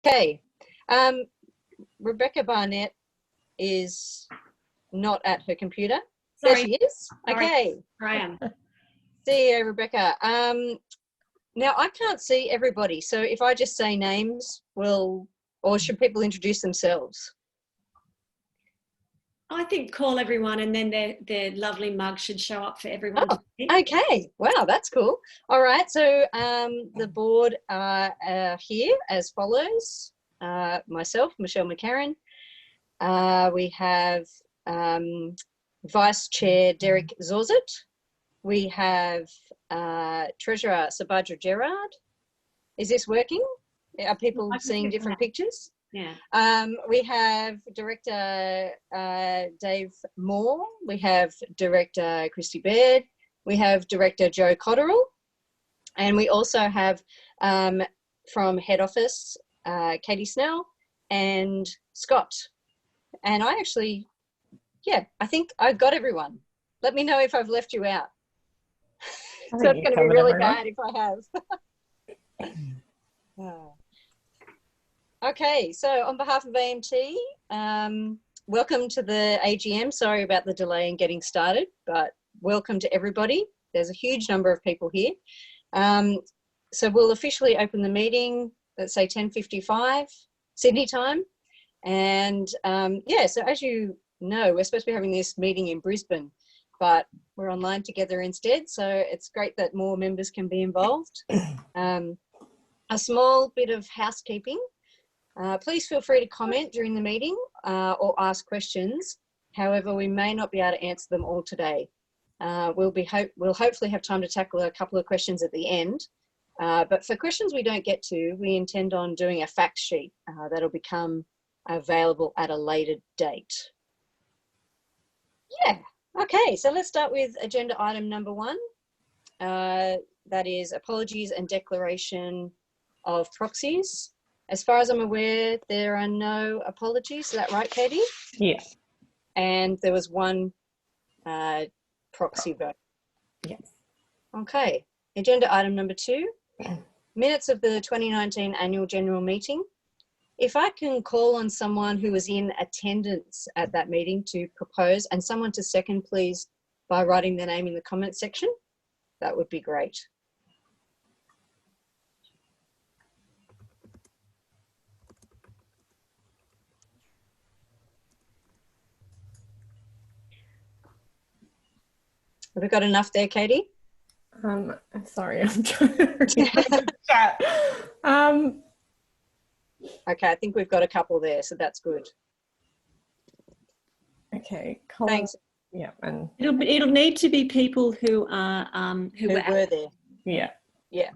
Okay, Rebecca Barnett is not at her computer. Sorry. There she is. Sorry. Okay. I am. See you, Rebecca. Now I can't see everybody, so if I just say names, or should people introduce themselves? I think call everyone and then their lovely mug should show up for everyone. Oh, okay. Wow, that's cool. All right, so the board are here as follows. Myself, Michelle McCarran. We have Vice Chair Derek Zorzit. We have Treasurer Sabadra Gerard. Is this working? Are people seeing different pictures? Yeah. We have Director Dave Moore. We have Director Christy Baird. We have Director Joe Cotterill. And we also have from Head Office, Katie Snell and Scott. And I actually, I think I've got everyone. Let me know if I've left you out. So it's going to be really bad if I have. Okay, so on behalf of AMT, welcome to the AGM. Sorry about the delay in getting started, but welcome to everybody. There's a huge number of people here. So we'll officially open the meeting, let's say 10:55 Sydney time. And so as you know, we're supposed to be having this meeting in Brisbane, but we're online together instead. So it's great that more members can be involved. A small bit of housekeeping. Please feel free to comment during the meeting or ask questions. However, we may not be able to answer them all today. We'll hopefully have time to tackle a couple of questions at the end. But for questions we don't get to, we intend on doing a fact sheet that'll become available at a later date. Yeah, okay, so let's start with agenda item number 1. That is apologies and declaration of proxies. As far as I'm aware, there are no apologies. Is that right, Katie? Yeah. And there was one proxy vote. Yes. Okay. Agenda item number 2, minutes of the 2019 annual general meeting. If I can call on someone who was in attendance at that meeting to propose and someone to second, please, by writing their name in the comment section, that would be great. Have we got enough there, Katie? Sorry, I'm trying to read the chat. Okay, I think we've got a couple there, so that's good. Okay, thanks. Yeah, and it'll need to be people who are who were there. Yeah. Yeah.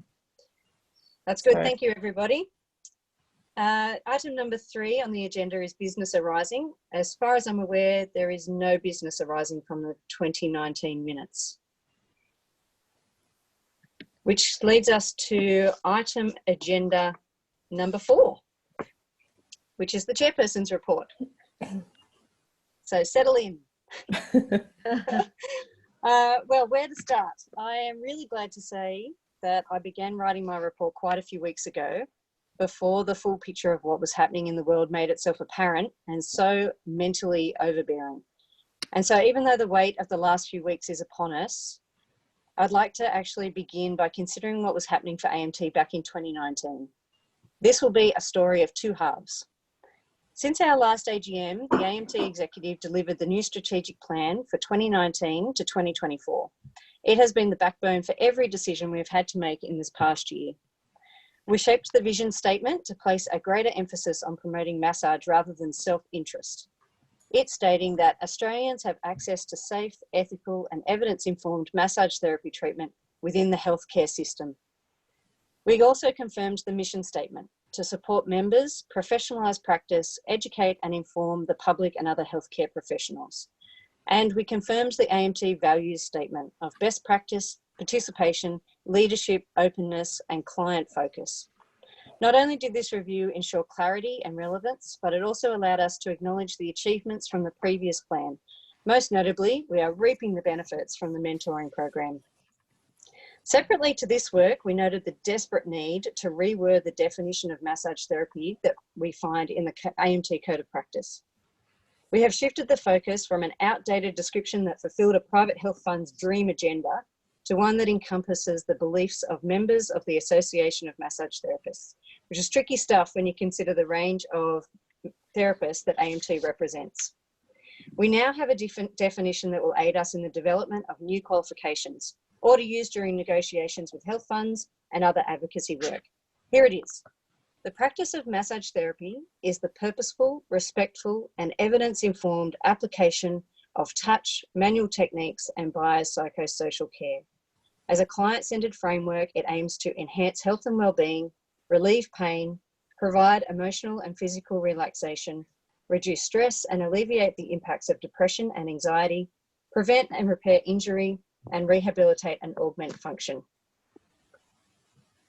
That's good. Thank you, everybody. Item number 3 on the agenda is business arising. As far as I'm aware, there is no business arising from the 2019 minutes. Which leads us to item agenda number 4, which is the chairperson's report. So settle in. Well, where to start? I am really glad to say that I began writing my report quite a few weeks ago, before the full picture of what was happening in the world made itself apparent and so mentally overbearing. And so even though the weight of the last few weeks is upon us, I'd like to actually begin by considering what was happening for AMT back in 2019. This will be a story of 2 halves. Since our last AGM, the AMT executive delivered the new strategic plan for 2019 to 2024. It has been the backbone for every decision we've had to make in this past year. We shaped the vision statement to place a greater emphasis on promoting massage rather than self-interest. It's stating that Australians have access to safe, ethical and evidence-informed massage therapy treatment within the healthcare system. We also confirmed the mission statement to support members, professionalise practice, educate and inform the public and other healthcare professionals. And we confirmed the AMT values statement of best practice, participation, leadership, openness and client focus. Not only did this review ensure clarity and relevance, but it also allowed us to acknowledge the achievements from the previous plan. Most notably, we are reaping the benefits from the mentoring program. Separately to this work, we noted the desperate need to reword the definition of massage therapy that we find in the AMT Code of Practice. We have shifted the focus from an outdated description that fulfilled a private health fund's dream agenda to one that encompasses the beliefs of members of the Association of Massage Therapists, which is tricky stuff when you consider the range of therapists that AMT represents. We now have a different definition that will aid us in the development of new qualifications or to use during negotiations with health funds and other advocacy work. Here it is. The practice of massage therapy is the purposeful, respectful, and evidence-informed application of touch, manual techniques, and biopsychosocial care. As a client-centered framework, it aims to enhance health and well-being, relieve pain, provide emotional and physical relaxation, reduce stress and alleviate the impacts of depression and anxiety, prevent and repair injury, and rehabilitate and augment function.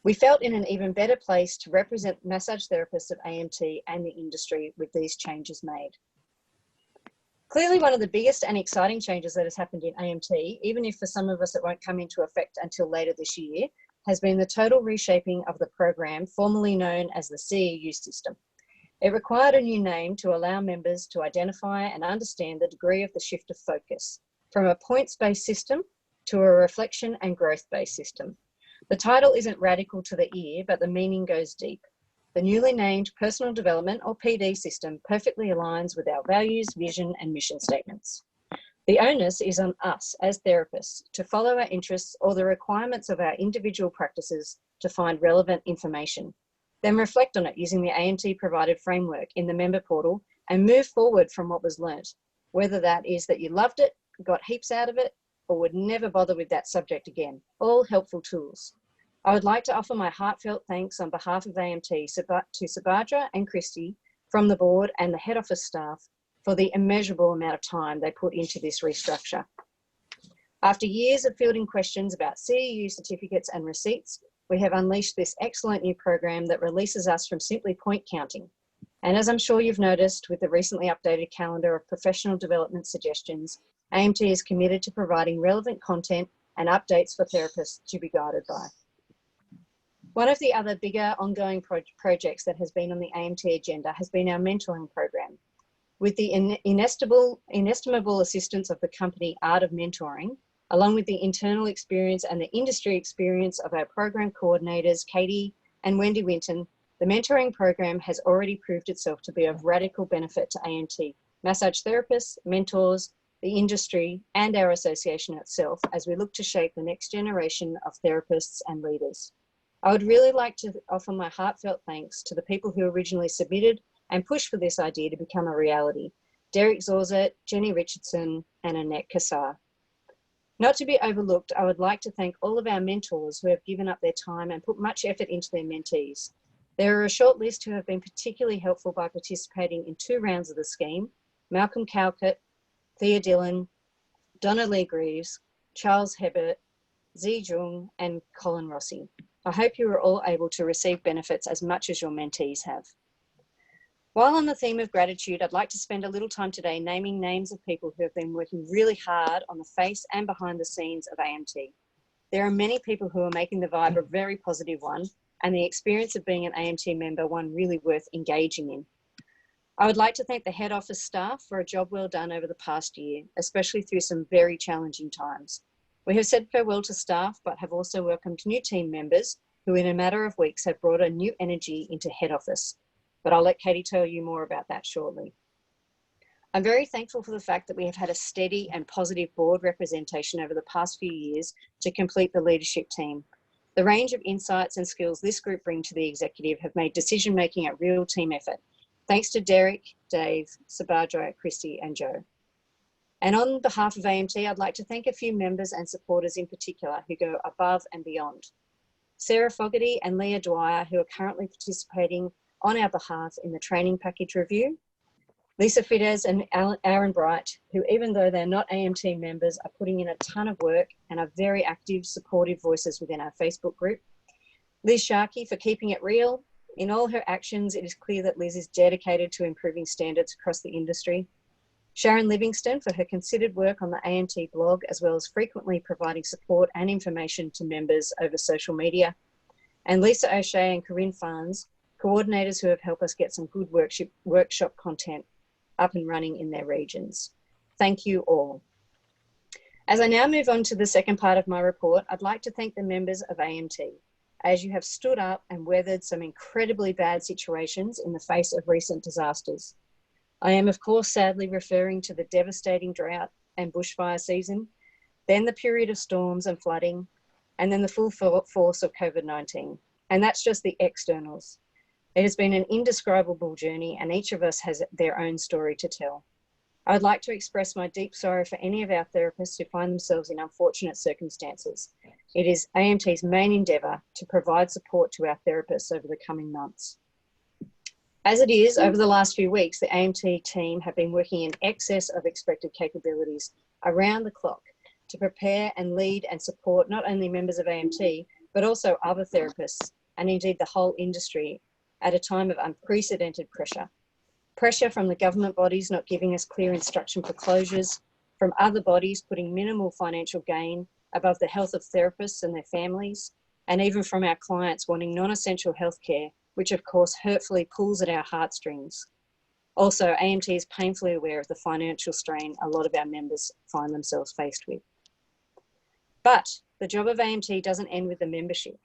We felt in an even better place to represent massage therapists of AMT and the industry with these changes made. Clearly, one of the biggest and exciting changes that has happened in AMT, even if for some of us it won't come into effect until later this year, has been the total reshaping of the program formerly known as the CEU system. It required a new name to allow members to identify and understand the degree of the shift of focus from a points-based system to a reflection and growth-based system. The title isn't radical to the ear, but the meaning goes deep. The newly named Personal Development, or PD system, perfectly aligns with our values, vision, and mission statements. The onus is on us as therapists to follow our interests or the requirements of our individual practices to find relevant information, then reflect on it using the AMT provided framework in the member portal and move forward from what was learnt, whether that is that you loved it, got heaps out of it, or would never bother with that subject again. All helpful tools. I would like to offer my heartfelt thanks on behalf of AMT to Subhadra and Christy from the board and the head office staff for the immeasurable amount of time they put into this restructure. After years of fielding questions about CEU certificates and receipts, we have unleashed this excellent new program that releases us from simply point counting. And as I'm sure you've noticed with the recently updated calendar of professional development suggestions, AMT is committed to providing relevant content and updates for therapists to be guided by. One of the other bigger ongoing projects that has been on the AMT agenda has been our mentoring program. With the inestimable assistance of the company Art of Mentoring, along with the internal experience and the industry experience of our program coordinators, Katie and Wendy Winton, the mentoring program has already proved itself to be of radical benefit to AMT, massage therapists, mentors, the industry, and our association itself as we look to shape the next generation of therapists and leaders. I would really like to offer my heartfelt thanks to the people who originally submitted and pushed for this idea to become a reality: Derek Zorzet, Jenny Richardson, and Annette Kassar. Not to be overlooked, I would like to thank all of our mentors who have given up their time and put much effort into their mentees. There are a short list who have been particularly helpful by participating in 2 rounds of the scheme: Malcolm Calcutt, Thea Dillon, Donna Lee Greaves, Charles Hebert, Zi Jung, and Colin Rossi. I hope you are all able to receive benefits as much as your mentees have. While on the theme of gratitude, I'd like to spend a little time today naming names of people who have been working really hard on the face and behind the scenes of AMT. There are many people who are making the vibe a very positive one, and the experience of being an AMT member one really worth engaging in. I would like to thank the head office staff for a job well done over the past year, especially through some very challenging times. We have said farewell to staff, but have also welcomed new team members who in a matter of weeks have brought a new energy into head office. But I'll let Katie tell you more about that shortly. I'm very thankful for the fact that we have had a steady and positive board representation over the past few years to complete the leadership team. The range of insights and skills this group bring to the executive have made decision-making a real team effort. Thanks to Derek, Dave, Subhadra, Christy, and Joe. And on behalf of AMT, I'd like to thank a few members and supporters in particular who go above and beyond. Sarah Fogarty and Leah Dwyer, who are currently participating on our behalf in the training package review. Lisa Fidesz and Aaron Bright, who even though they're not AMT members, are putting in a ton of work and are very active, supportive voices within our Facebook group. Liz Sharkey for keeping it real. In all her actions, it is clear that Liz is dedicated to improving standards across the industry. Sharon Livingston for her considered work on the AMT blog, as well as frequently providing support and information to members over social media. And Lisa O'Shea and Corinne Farnes, coordinators who have helped us get some good workshop content up and running in their regions. Thank you all. As I now move on to the second part of my report, I'd like to thank the members of AMT, as you have stood up and weathered some incredibly bad situations in the face of recent disasters. I am, of course, sadly referring to the devastating drought and bushfire season, then the period of storms and flooding, and then the full force of COVID-19. And that's just the externals. It has been an indescribable journey, and each of us has their own story to tell. I would like to express my deep sorrow for any of our therapists who find themselves in unfortunate circumstances. It is AMT's main endeavour to provide support to our therapists over the coming months. As it is, over the last few weeks, the AMT team have been working in excess of expected capabilities around the clock to prepare and lead and support not only members of AMT, but also other therapists and indeed the whole industry at a time of unprecedented pressure. Pressure from the government bodies not giving us clear instruction for closures, from other bodies putting minimal financial gain above the health of therapists and their families, and even from our clients wanting non-essential healthcare, which of course hurtfully pulls at our heartstrings. Also, AMT is painfully aware of the financial strain a lot of our members find themselves faced with. But the job of AMT doesn't end with the membership.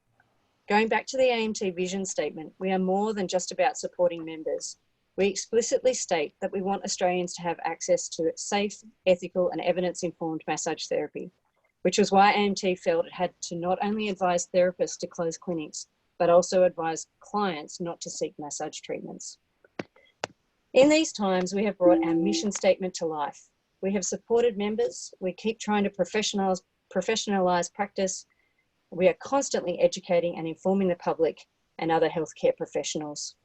Going back to the AMT vision statement, we are more than just about supporting members. We explicitly state that we want Australians to have access to safe, ethical and evidence-informed massage therapy, which was why AMT felt it had to not only advise therapists to close clinics, but also advise clients not to seek massage treatments. In these times, we have brought our mission statement to life. We have supported members. We keep trying to professionalise practice. We are constantly educating and informing the public and other healthcare professionals.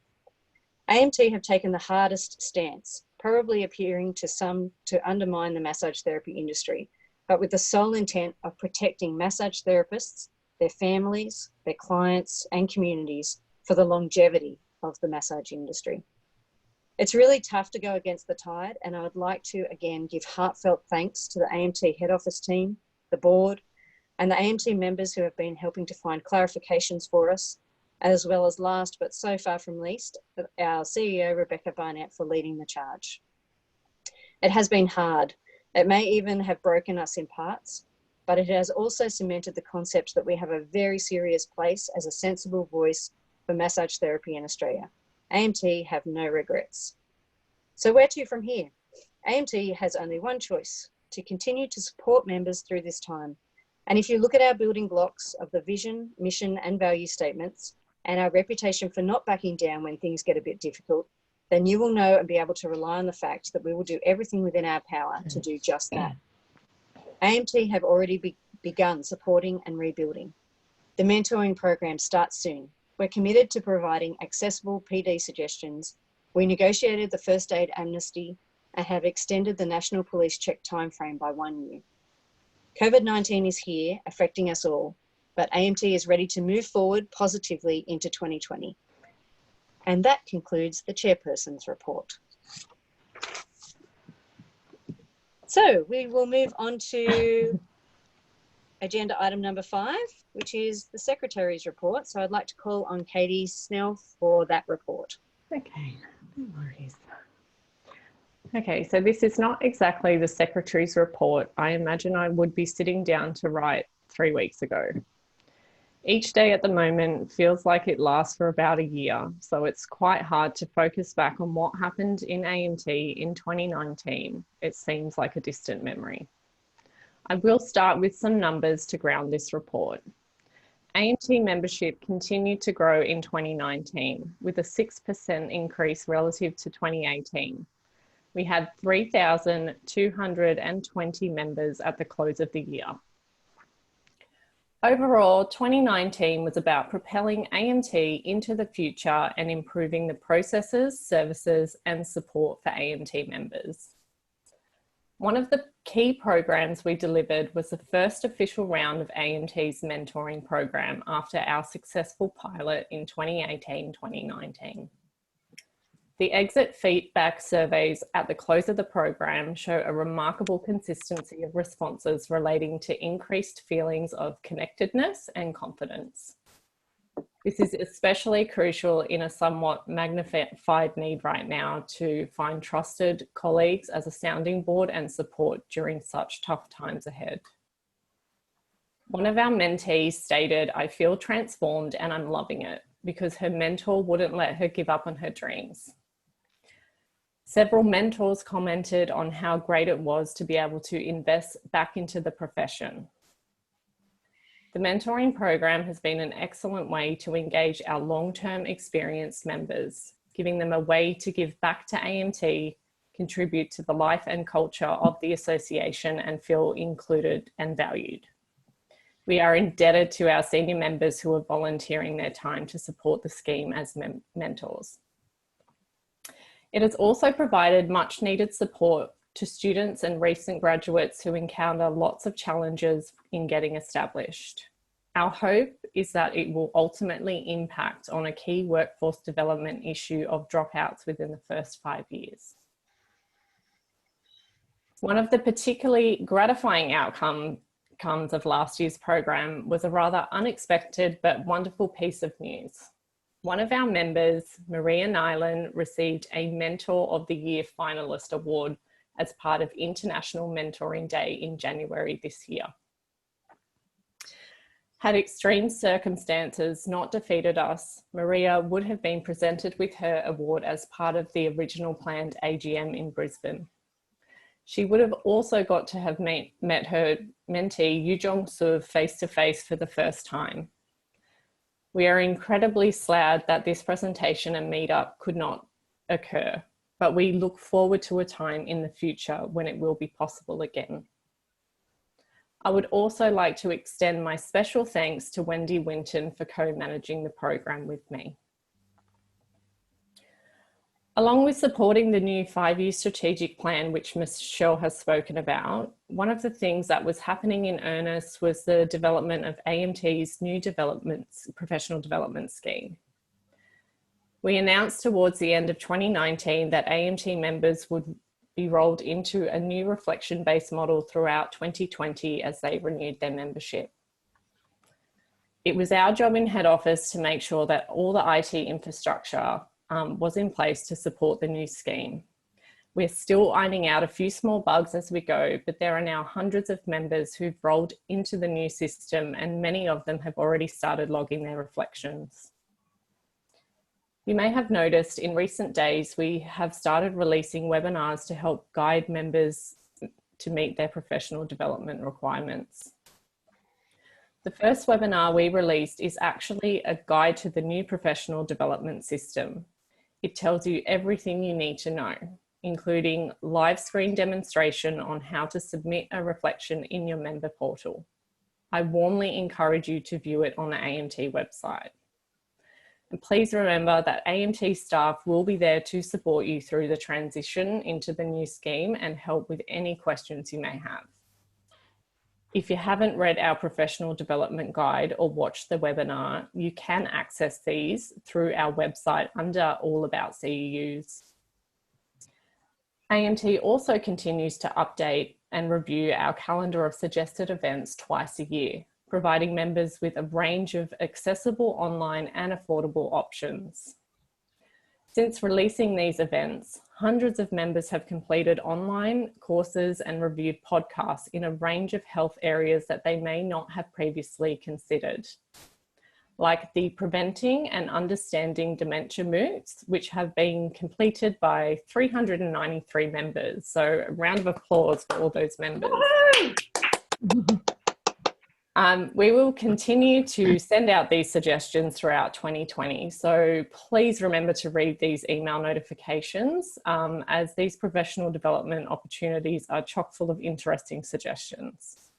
AMT have taken the hardest stance, probably appearing to some to undermine the massage therapy industry, but with the sole intent of protecting massage therapists, their families, their clients and communities for the longevity of the massage industry. It's really tough to go against the tide, and I would like to again give heartfelt thanks to the AMT head office team, the board, and the AMT members who have been helping to find clarifications for us, as well as last but so far from least, our CEO, Rebecca Barnett, for leading the charge. It has been hard. It may even have broken us in parts, but it has also cemented the concept that we have a very serious place as a sensible voice for massage therapy in Australia. AMT have no regrets. So where to from here? AMT has only one choice: to continue to support members through this time. And if you look at our building blocks of the vision, mission and value statements, and our reputation for not backing down when things get a bit difficult, then you will know and be able to rely on the fact that we will do everything within our power to do just that. AMT have already begun supporting and rebuilding. The mentoring program starts soon. We're committed to providing accessible PD suggestions. We negotiated the first aid amnesty and have extended the National Police Check timeframe by 1 year. COVID-19 is here, affecting us all, but AMT is ready to move forward positively into 2020. And that concludes the chairperson's report. So we will move on to agenda item number 5, which is the Secretary's report. So I'd like to call on Katie Snell for that report. Okay, no worries. Okay, so this is not exactly the Secretary's report I imagine I would be sitting down to write 3 weeks ago. Each day at the moment feels like it lasts for about a year, so it's quite hard to focus back on what happened in AMT in 2019. It seems like a distant memory. I will start with some numbers to ground this report. AMT membership continued to grow in 2019 with a 6% increase relative to 2018. We had 3,220 members at the close of the year. Overall, 2019 was about propelling AMT into the future and improving the processes, services, and support for AMT members. One of the key programs we delivered was the first official round of AMT's mentoring program after our successful pilot in 2018-2019. The exit feedback surveys at the close of the program show a remarkable consistency of responses relating to increased feelings of connectedness and confidence. This is especially crucial in a somewhat magnified need right now to find trusted colleagues as a sounding board and support during such tough times ahead. One of our mentees stated, "I feel transformed and I'm loving it," because her mentor wouldn't let her give up on her dreams. Several mentors commented on how great it was to be able to invest back into the profession. The mentoring program has been an excellent way to engage our long-term experienced members, giving them a way to give back to AMT, contribute to the life and culture of the association, and feel included and valued. We are indebted to our senior members who are volunteering their time to support the scheme as mentors. It has also provided much needed support to students and recent graduates who encounter lots of challenges in getting established. Our hope is that it will ultimately impact on a key workforce development issue of dropouts within the first 5 years. One of the particularly gratifying outcomes of last year's program was a rather unexpected but wonderful piece of news. One of our members, Maria Nyland, received a Mentor of the Year Finalist award as part of International Mentoring Day in January this year. Had extreme circumstances not defeated us, Maria would have been presented with her award as part of the original planned AGM in Brisbane. She would have also got to have met her mentee, Yu Jong-soo, face-to-face for the first time. We are incredibly sad that this presentation and meetup could not occur, but we look forward to a time in the future when it will be possible again. I would also like to extend my special thanks to Wendy Winton for co-managing the program with me. Along with supporting the new 5-year strategic plan, which Michelle has spoken about, one of the things that was happening in earnest was the development of AMT's new professional development scheme. We announced towards the end of 2019 that AMT members would be rolled into a new reflection-based model throughout 2020 as they renewed their membership. It was our job in head office to make sure that all the IT infrastructure was in place to support the new scheme. We're still ironing out a few small bugs as we go, but there are now hundreds of members who've rolled into the new system, and many of them have already started logging their reflections. You may have noticed in recent days, we have started releasing webinars to help guide members to meet their professional development requirements. The first webinar we released is actually a guide to the new professional development system. It tells you everything you need to know, including live screen demonstration on how to submit a reflection in your member portal. I warmly encourage you to view it on the AMT website. And please remember that AMT staff will be there to support you through the transition into the new scheme and help with any questions you may have. If you haven't read our professional development guide or watched the webinar, you can access these through our website under All About CEUs. AMT also continues to update and review our calendar of suggested events twice a year, providing members with a range of accessible online and affordable options. Since releasing these events, hundreds of members have completed online courses and reviewed podcasts in a range of health areas that they may not have previously considered, like the Preventing and Understanding Dementia MOOCs, which have been completed by 393 members. So a round of applause for all those members. We will continue to send out these suggestions throughout 2020. So please remember to read these email notifications as these professional development opportunities are chock full of interesting suggestions.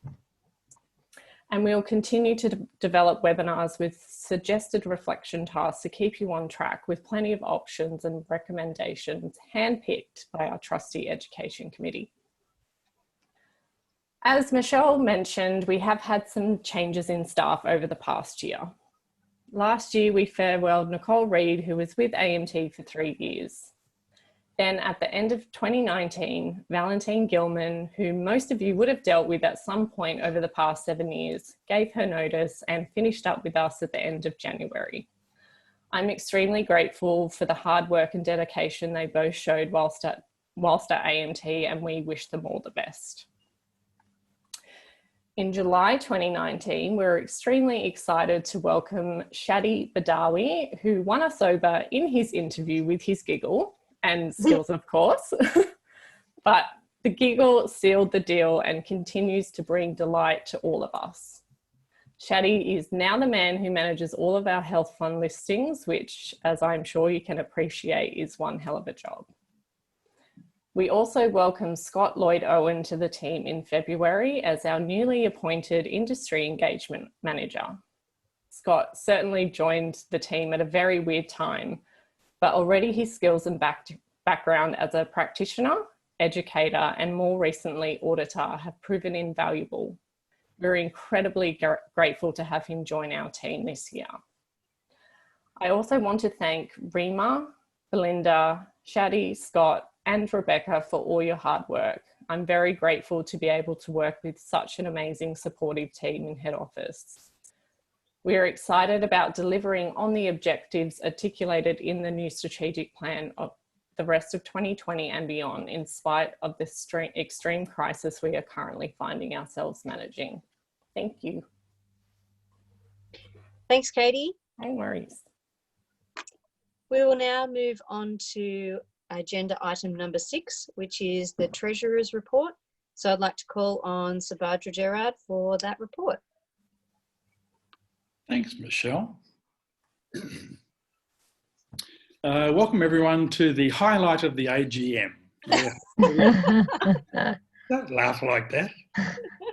And we'll continue to develop webinars with suggested reflection tasks to keep you on track with plenty of options and recommendations handpicked by our trustee education committee. As Michelle mentioned, we have had some changes in staff over the past year. Last year, we farewelled Nicole Reid, who was with AMT for 3 years. Then at the end of 2019, Valentine Gilman, who most of you would have dealt with at some point over the past 7 years, gave her notice and finished up with us at the end of January. I'm extremely grateful for the hard work and dedication they both showed whilst at AMT, and we wish them all the best. In July 2019, we were extremely excited to welcome Shadi Badawi, who won us over in his interview with his giggle and skills, of course. But the giggle sealed the deal and continues to bring delight to all of us. Shadi is now the man who manages all of our health fund listings, which, as I'm sure you can appreciate, is one hell of a job. We also welcome Scott Lloyd-Owen to the team in February as our newly appointed Industry Engagement Manager. Scott certainly joined the team at a very weird time, but already his skills and background as a practitioner, educator, and more recently auditor have proven invaluable. We're incredibly grateful to have him join our team this year. I also want to thank Rima, Belinda, Shadi, Scott, and Rebecca for all your hard work. I'm very grateful to be able to work with such an amazing supportive team in head office. We are excited about delivering on the objectives articulated in the new strategic plan of the rest of 2020 and beyond, in spite of this extreme crisis we are currently finding ourselves managing. Thank you. Thanks, Katie. No worries. We will now move on to agenda item number 6, which is the Treasurer's report. So I'd like to call on Subhadra Gerard for that report. Thanks, Michelle. Welcome everyone to the highlight of the AGM. Don't laugh like that.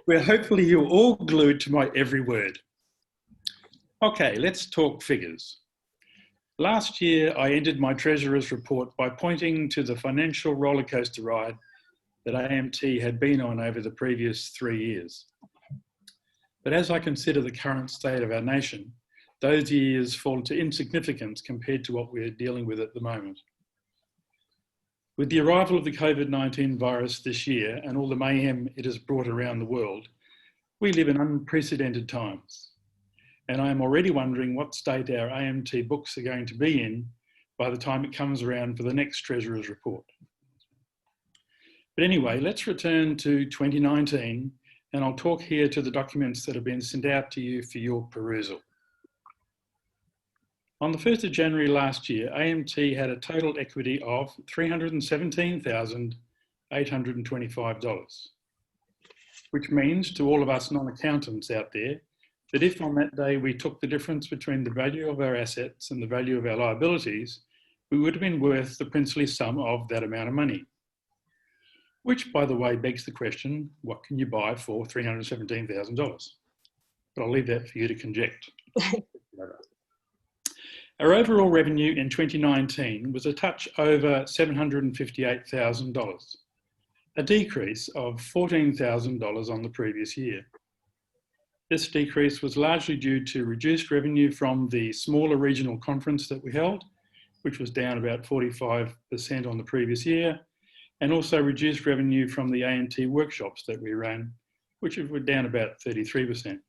Where hopefully you're all glued to my every word. Okay, let's talk figures. Last year, I ended my Treasurer's report by pointing to the financial rollercoaster ride that AMT had been on over the previous 3 years. But as I consider the current state of our nation, those years fall to insignificance compared to what we're dealing with at the moment. With the arrival of the COVID-19 virus this year and all the mayhem it has brought around the world, we live in unprecedented times. And I am already wondering what state our AMT books are going to be in by the time it comes around for the next Treasurer's report. But anyway, let's return to 2019, and I'll talk here to the documents that have been sent out to you for your perusal. On the 1st of January last year, AMT had a total equity of $317,825, which means to all of us non-accountants out there, that if on that day we took the difference between the value of our assets and the value of our liabilities, we would have been worth the princely sum of that amount of money. Which, by the way, begs the question, what can you buy for $317,000? But I'll leave that for you to conject. Our overall revenue in 2019 was a touch over $758,000, a decrease of $14,000 on the previous year. This decrease was largely due to reduced revenue from the smaller regional conference that we held, which was down about 45% on the previous year, and also reduced revenue from the AMT workshops that we ran, which were down about 33%.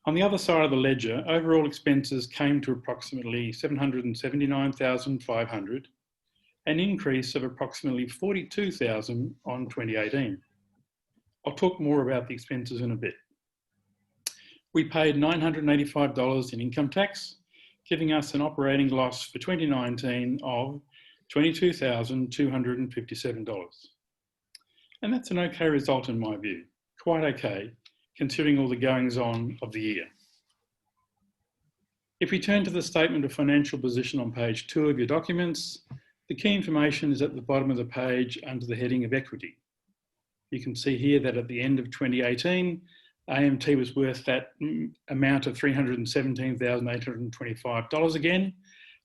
On the other side of the ledger, overall expenses came to approximately $779,500, an increase of approximately $42,000 on 2018. I'll talk more about the expenses in a bit. We paid $985 in income tax, giving us an operating loss for 2019 of $22,257. And that's an okay result in my view, quite okay, considering all the goings on of the year. If we turn to the statement of financial position on page 2 of your documents, the key information is at the bottom of the page under the heading of equity. You can see here that at the end of 2018, AMT was worth that amount of $317,825 again.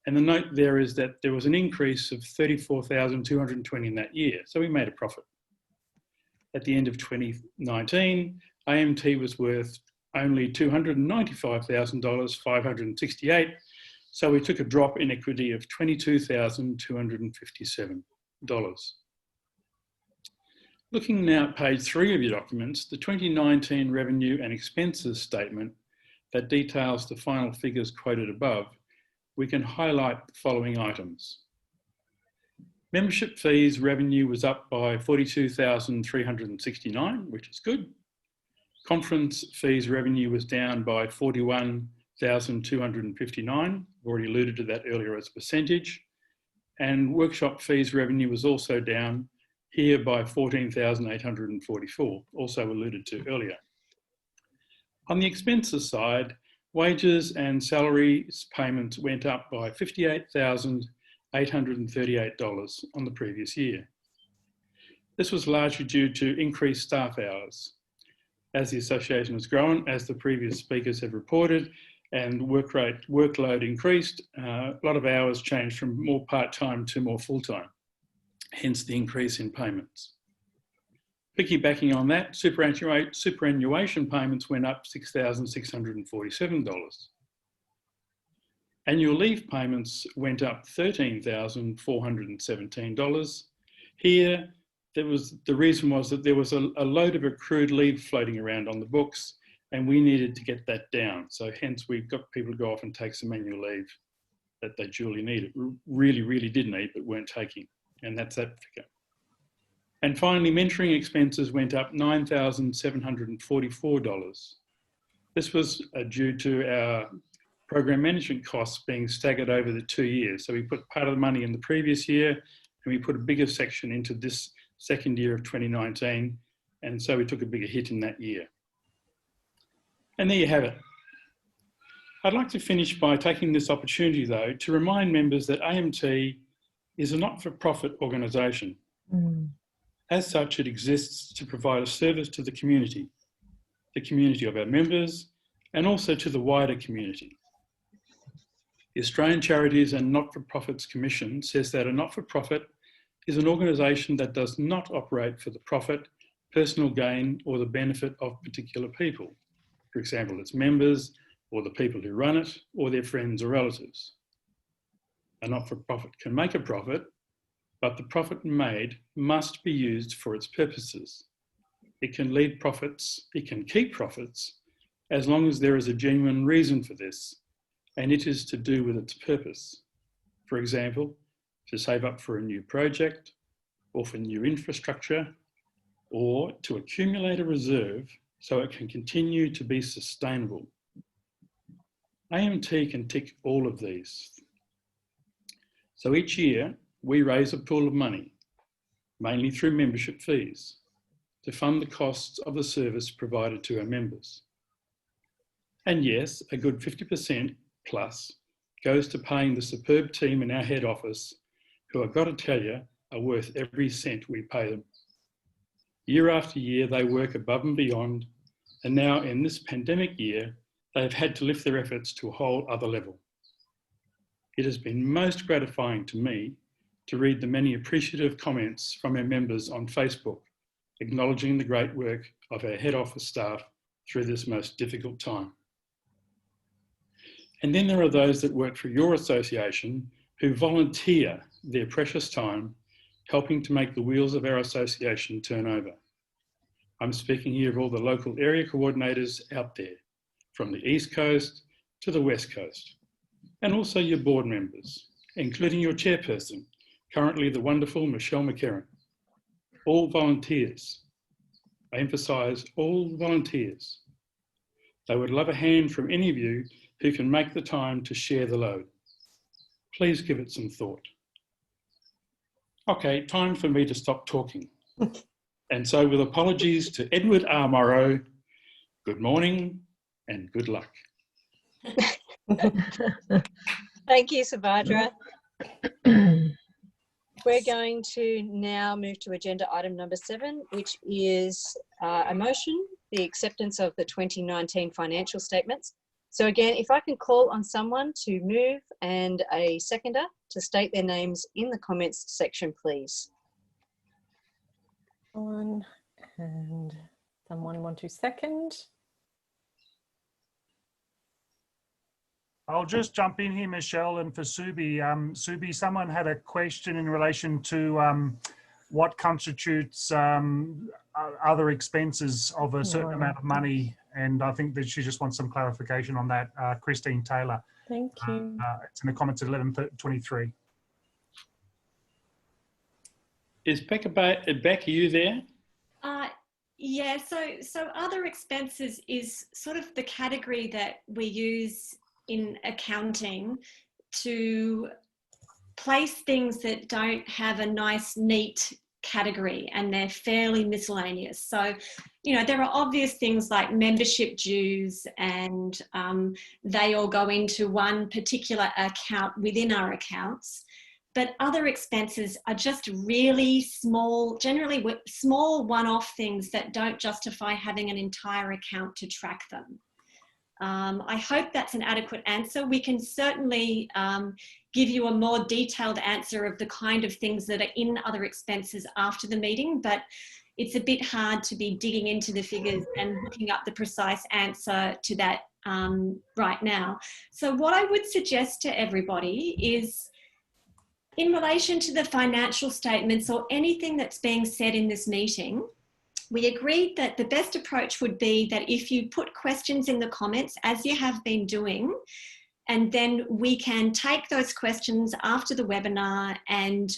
And the note there is that there was an increase of $34,220 in that year. So we made a profit. At the end of 2019, AMT was worth only $295,568, So we took a drop in equity of $22,257. Looking now at page 3 of your documents, the 2019 revenue and expenses statement that details the final figures quoted above, we can highlight the following items. Membership fees revenue was up by $42,369, which is good. Conference fees revenue was down by $41,259. I've already alluded to that earlier as a percentage. And workshop fees revenue was also down here by $14,844, also alluded to earlier. On the expenses side, wages and salaries payments went up by $58,838 on the previous year. This was largely due to increased staff hours. As the association has grown, as the previous speakers have reported, and workload increased, a lot of hours changed from more part-time to more full-time, hence the increase in payments. Piggybacking on that, superannuation payments went up $6,647. Annual leave payments went up $13,417. Here, the reason was that there was a load of accrued leave floating around on the books, and we needed to get that down. So hence we've got people to go off and take some annual leave that they duly needed, really did need, but weren't taking. And that's that figure. And finally, mentoring expenses went up $9,744. This was due to our program management costs being staggered over the 2 years. So we put part of the money in the previous year, and we put a bigger section into this second year of 2019. And so we took a bigger hit in that year. And there you have it. I'd like to finish by taking this opportunity, though, to remind members that AMT is a not-for-profit organisation. As such, it exists to provide a service to the community of our members, and also to the wider community. The Australian Charities and Not-for-Profits Commission says that a not-for-profit is an organisation that does not operate for the profit, personal gain, or the benefit of particular people. For example, its members, or the people who run it, or their friends or relatives. A not-for-profit can make a profit, but the profit made must be used for its purposes. It can lead profits, it can keep profits, as long as there is a genuine reason for this, and it is to do with its purpose. For example, to save up for a new project, or for new infrastructure, or to accumulate a reserve so it can continue to be sustainable. AMT can tick all of these. So each year, we raise a pool of money, mainly through membership fees, to fund the costs of the service provided to our members. And yes, a good 50% plus goes to paying the superb team in our head office, who I've got to tell you are worth every cent we pay them. Year after year, they work above and beyond, and now in this pandemic year, they've had to lift their efforts to a whole other level. It has been most gratifying to me to read the many appreciative comments from our members on Facebook, acknowledging the great work of our head office staff through this most difficult time. And then there are those that work for your association who volunteer their precious time helping to make the wheels of our association turn over. I'm speaking here of all the local area coordinators out there, from the East Coast to the West Coast, and also your board members, including your chairperson, currently the wonderful Michelle McCarran. All volunteers. I emphasise all volunteers. They would love a hand from any of you who can make the time to share the load. Please give it some thought. Okay, time for me to stop talking. And so with apologies to Edward R. Morrow, good morning and good luck. Thank you, Subhadra. We're going to now move to agenda item number 7, which is a motion, the acceptance of the 2019 financial statements. So again, if I can call on someone to move and a seconder to state their names in the comments section, please. And someone want to second? I'll just jump in here, Michelle, and for Subi. Subi, someone had a question in relation to what constitutes other expenses of a certain amount of money, and I think that she just wants some clarification on that. Christine Taylor. Thank you. It's in the comments at 11:23. Is Becca back? Are you there? Yeah, so other expenses is sort of the category that we use in accounting to place things that don't have a nice, neat category, and they're fairly miscellaneous. So, you know, there are obvious things like membership dues, and they all go into one particular account within our accounts. But other expenses are just really small, generally small one-off things that don't justify having an entire account to track them. I hope that's an adequate answer. We can certainly give you a more detailed answer of the kind of things that are in other expenses after the meeting, but it's a bit hard to be digging into the figures and looking up the precise answer to that right now. So what I would suggest to everybody is, in relation to the financial statements or anything that's being said in this meeting, we agreed that the best approach would be that if you put questions in the comments, as you have been doing, and then we can take those questions after the webinar and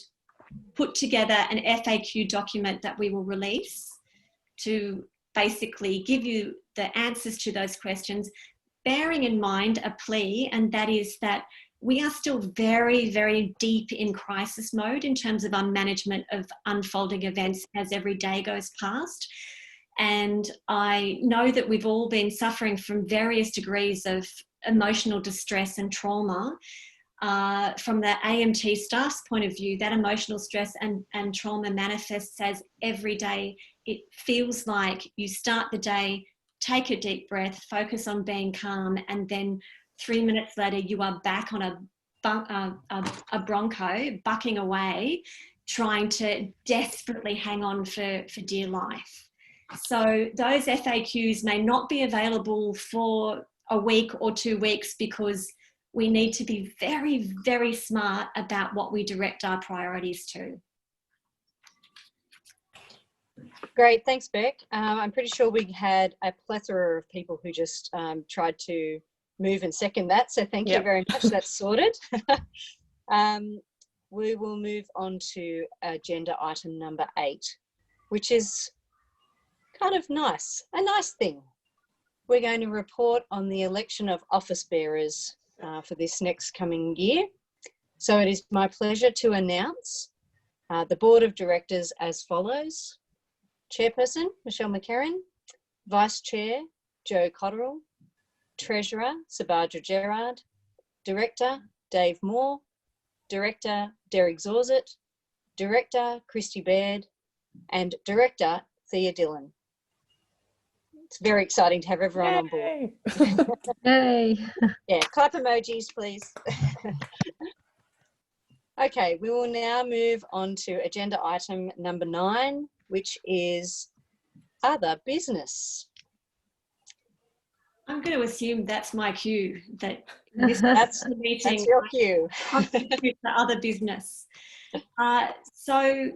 put together an FAQ document that we will release to basically give you the answers to those questions, bearing in mind a plea, and that is that we are still very, very deep in crisis mode in terms of our management of unfolding events as every day goes past. And I know that we've all been suffering from various degrees of emotional distress and trauma. From the AMT staff's point of view, that emotional stress and trauma manifests as every day. It feels like you start the day, take a deep breath, focus on being calm, and then 3 minutes later, you are back on a bronco, bucking away, trying to desperately hang on for dear life. So those FAQs may not be available for a week or 2 weeks because we need to be very, very smart about what we direct our priorities to. Great, thanks, Beck. I'm pretty sure we had a plethora of people who just tried to move and second that, so thank you very much. That's sorted. We will move on to agenda item number 8, which is kind of nice, a nice thing. We're going to report on the election of office bearers for this next coming year. So it is my pleasure to announce the board of directors as follows: Chairperson Michelle McCarran, Vice Chair Joe Cotterill, Treasurer Sabadra Gerard, Director Dave Moore, Director Derek Zorzit, Director Christy Baird, and Director Thea Dillon. It's very exciting to have everyone on board. Yay. Yeah, clap emojis, please. Okay, we will now move on to agenda item number 9, which is other business. I'm going to assume that's my cue, that That's the meeting your cue. constitutes the other business. So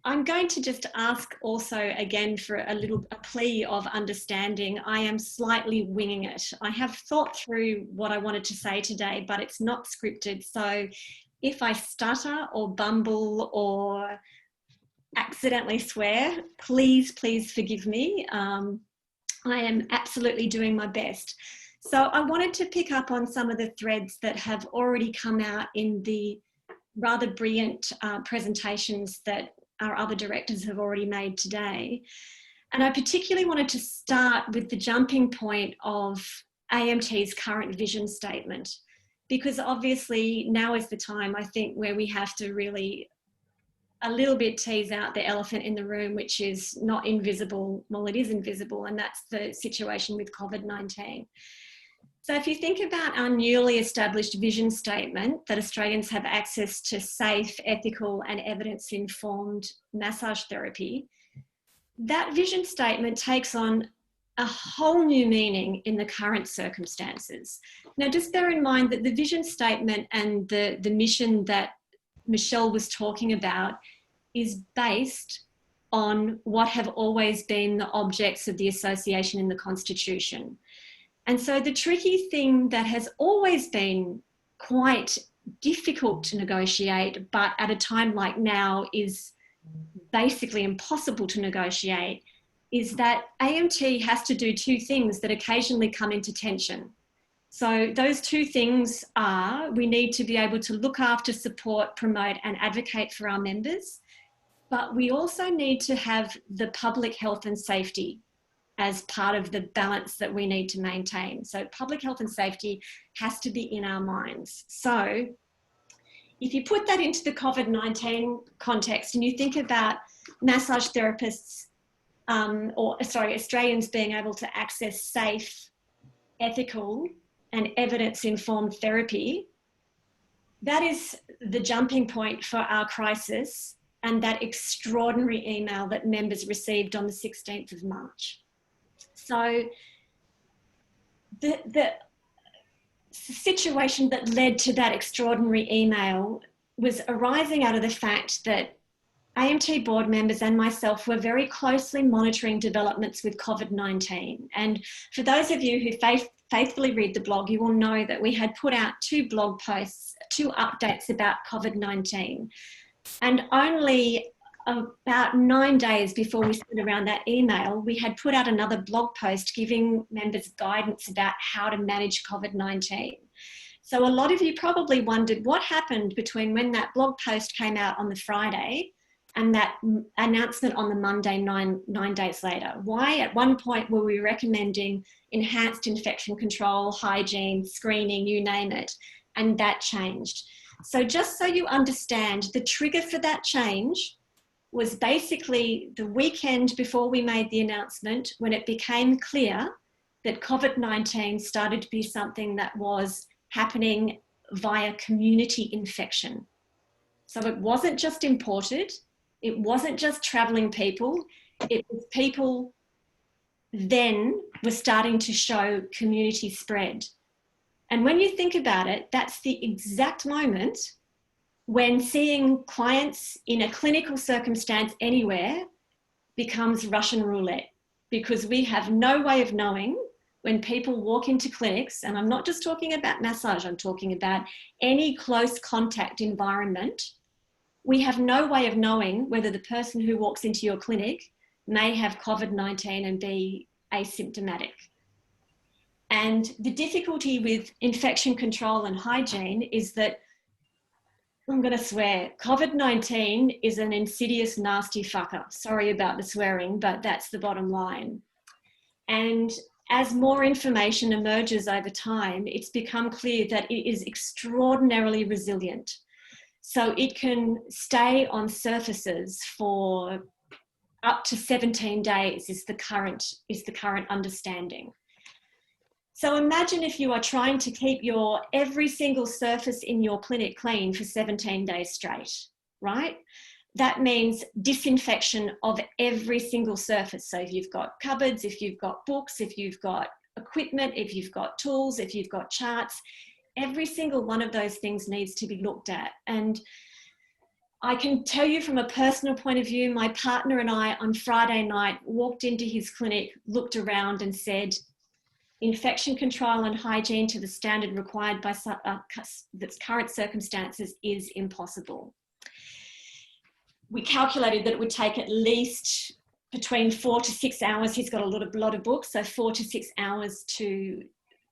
I'm going to just ask also again for a plea of understanding. I am slightly winging it. I have thought through what I wanted to say today, but it's not scripted. So if I stutter or bumble or accidentally swear, please forgive me. I am absolutely doing my best. So I wanted to pick up on some of the threads that have already come out in the rather brilliant presentations that our other directors have already made today. And I particularly wanted to start with the jumping point of AMT's current vision statement, because obviously now is the time, I think, where we have to really a little bit tease out the elephant in the room, which is not invisible. Well, it is invisible, and that's the situation with COVID-19. So if you think about our newly established vision statement that Australians have access to safe, ethical and evidence-informed massage therapy, that vision statement takes on a whole new meaning in the current circumstances. Now, just bear in mind that the vision statement and the mission that Michelle was talking about is based on what have always been the objects of the association in the Constitution. And so the tricky thing that has always been quite difficult to negotiate, but at a time like now is basically impossible to negotiate, is that AMT has to do two things that occasionally come into tension. So those two things are, we need to be able to look after, support, promote, and advocate for our members, but we also need to have the public health and safety as part of the balance that we need to maintain. So public health and safety has to be in our minds. So if you put that into the COVID-19 context and you think about massage therapists, Australians being able to access safe, ethical, and evidence-informed therapy, that is the jumping point for our crisis and that extraordinary email that members received on the 16th of March. So the situation that led to that extraordinary email was arising out of the fact that AMT board members and myself were very closely monitoring developments with COVID-19. And for those of you who faithfully read the blog, you will know that we had put out 2 blog posts, 2 updates about COVID-19. And only about 9 days before we sent around that email, we had put out another blog post giving members guidance about how to manage COVID-19. So a lot of you probably wondered what happened between when that blog post came out on the Friday and that announcement on the Monday, nine days later. Why at one point were we recommending enhanced infection control, hygiene, screening, you name it, and that changed. So just so you understand, the trigger for that change was basically the weekend before we made the announcement, when it became clear that COVID-19 started to be something that was happening via community infection. So it wasn't just imported, it wasn't just traveling people, it was people then were starting to show community spread. And when you think about it, that's the exact moment when seeing clients in a clinical circumstance anywhere becomes Russian roulette, because we have no way of knowing when people walk into clinics, and I'm not just talking about massage, I'm talking about any close contact environment. We have no way of knowing whether the person who walks into your clinic may have COVID-19 and be asymptomatic. And the difficulty with infection control and hygiene is that, I'm going to swear, COVID-19 is an insidious, nasty fucker. Sorry about the swearing, but that's the bottom line. And as more information emerges over time, it's become clear that it is extraordinarily resilient. So it can stay on surfaces for up to 17 days is the current understanding. So imagine if you are trying to keep your every single surface in your clinic clean for 17 days straight, right? That means disinfection of every single surface. So if you've got cupboards, if you've got books, if you've got equipment, if you've got tools, if you've got charts, every single one of those things needs to be looked at. And I can tell you from a personal point of view, my partner and I on Friday night walked into his clinic, looked around and said, infection control and hygiene to the standard required by its current circumstances is impossible. We calculated that it would take at least between 4 to 6 hours. He's got a lot of books, so 4 to 6 hours to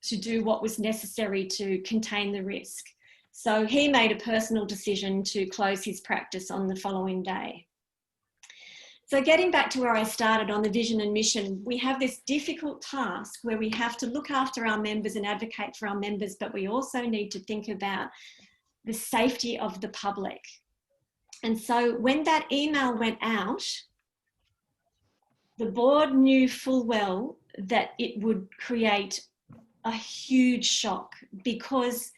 do what was necessary to contain the risk. So he made a personal decision to close his practice on the following day. So getting back to where I started on the vision and mission, we have this difficult task where we have to look after our members and advocate for our members, but we also need to think about the safety of the public. And so when that email went out, the board knew full well that it would create a huge shock, because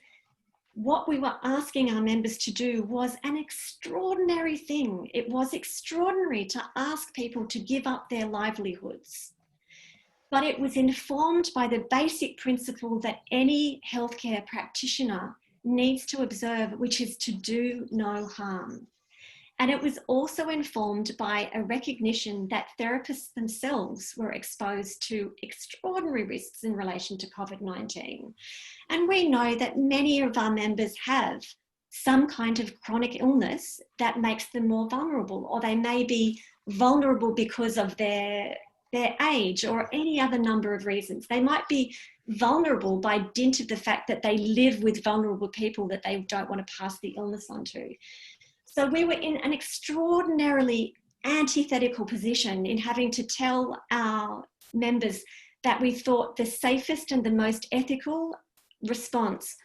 what we were asking our members to do was an extraordinary thing. It was extraordinary to ask people to give up their livelihoods. but it was informed by the basic principle that any healthcare practitioner needs to observe, which is to do no harm. And it was also informed by a recognition that therapists themselves were exposed to extraordinary risks in relation to COVID-19. And we know that many of our members have some kind of chronic illness that makes them more vulnerable, or they may be vulnerable because of their age or any other number of reasons. They might be vulnerable by dint of the fact that they live with vulnerable people that they don't want to pass the illness on to. So we were in an extraordinarily antithetical position in having to tell our members that we thought the safest and the most ethical response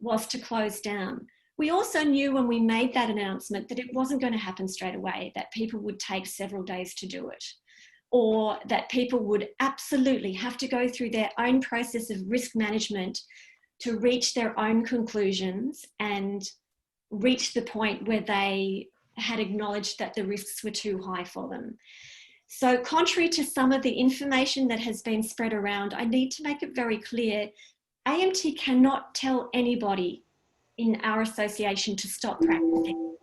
was to close down. We also knew when we made that announcement that it wasn't going to happen straight away, that people would take several days to do it, or that people would absolutely have to go through their own process of risk management to reach their own conclusions and reach the point where they had acknowledged that the risks were too high for them. So contrary to some of the information that has been spread around, I need to make it very clear, AMT cannot tell anybody in our association to stop practicing,